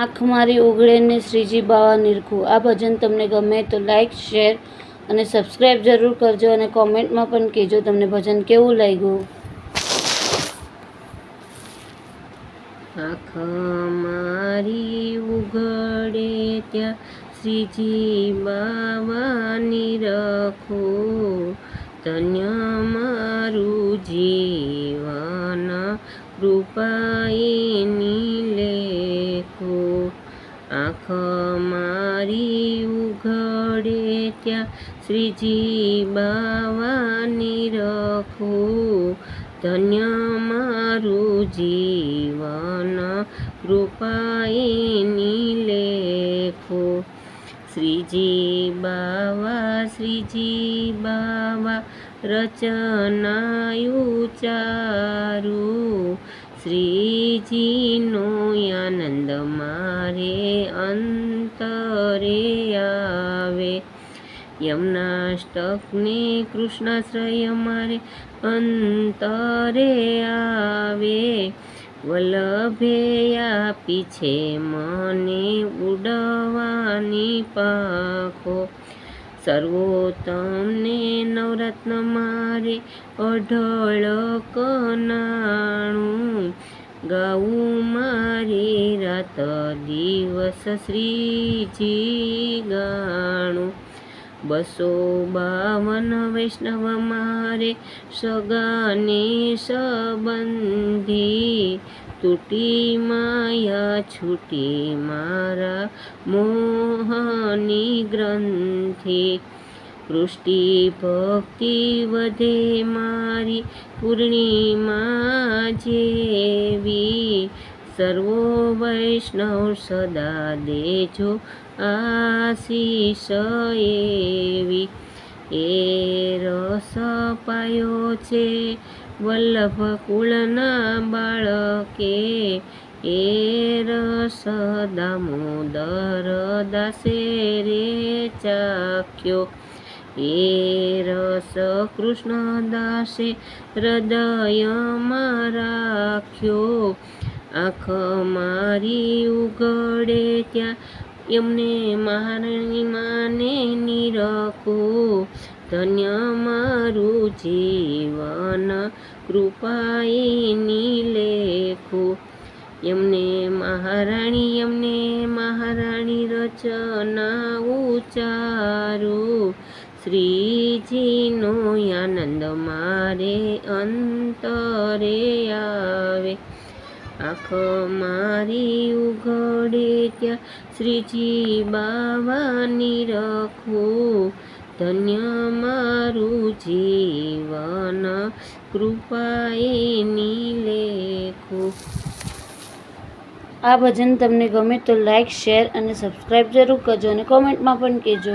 આંખ મારી ઉઘડે ને શ્રીજી બાવા નિરખું. આ ભજન તમને ગમે તો લાઈક, શેર અને સબસ્ક્રાઈબ જરૂર કરજો અને કોમેન્ટમાં પણ કહેજો તમને ભજન કેવું લાગ્યું. આંખ મારી ઉઘડે ત્યાં શ્રીજી બાવા નિરખું, ધન્ય મારું જીવન કૃપાએની લેખું. આંખ મારી ઉઘડે ત્યાં શ્રીજી બાવા નિરખું, ધન્ય મારું જીવન કૃપાએની લેખું. શ્રીજી બાવા રચના ઉચારું, શ્રીજીનો આનંદ મારે અંતરે આવે. યમનાષ્ટકને કૃષ્ણાશ્રય મારે અંતરે આવે. વલ્લભે આપી છે મને ઉડવાની પાંખો, સર્વોત્તમને નવરત્ન મારે અઢળક નાણું. ગાવું મારે રાત દિવસ શ્રીજી ગાણું. 252 વૈષ્ણવ મારે સગાને સંબંધી, તૂટી માયા છૂટી મારા મોહની ગ્રંથિ. કૃષ્ટિ ભક્તિ વધે મારી પૂર્ણિમા જેવી, સર્વો વૈષ્ણવ સદા દેજો આશીષ એવી. એ રસ પાયો છે વલ્લભ કુળના બાળકે, એ રસ દામોદર દાસે રે ચાખ્યો. એ રસ કૃષ્ણદાસે હૃદયમાં રાખ્યો. આંખ મારી ઉઘડે ત્યાં એમને મહારાણી માને નિરખું, ધન્ય મારું જીવન કૃપાએની લેખું. એમને મહારાણી રચના ઉચારું, શ્રીજીનો આનંદ મારે અંતરે આવે. આંખ મારી ઉઘડે ત્યાં શ્રીજી બાવા નિરખું, ધન્ય મારું જીવન કૃપાએની લેખું. આ ભજન તમને ગમે તો લાઈક, શેર અને સબસ્ક્રાઈબ જરૂર કરજો અને કોમેન્ટમાં પણ કહેજો.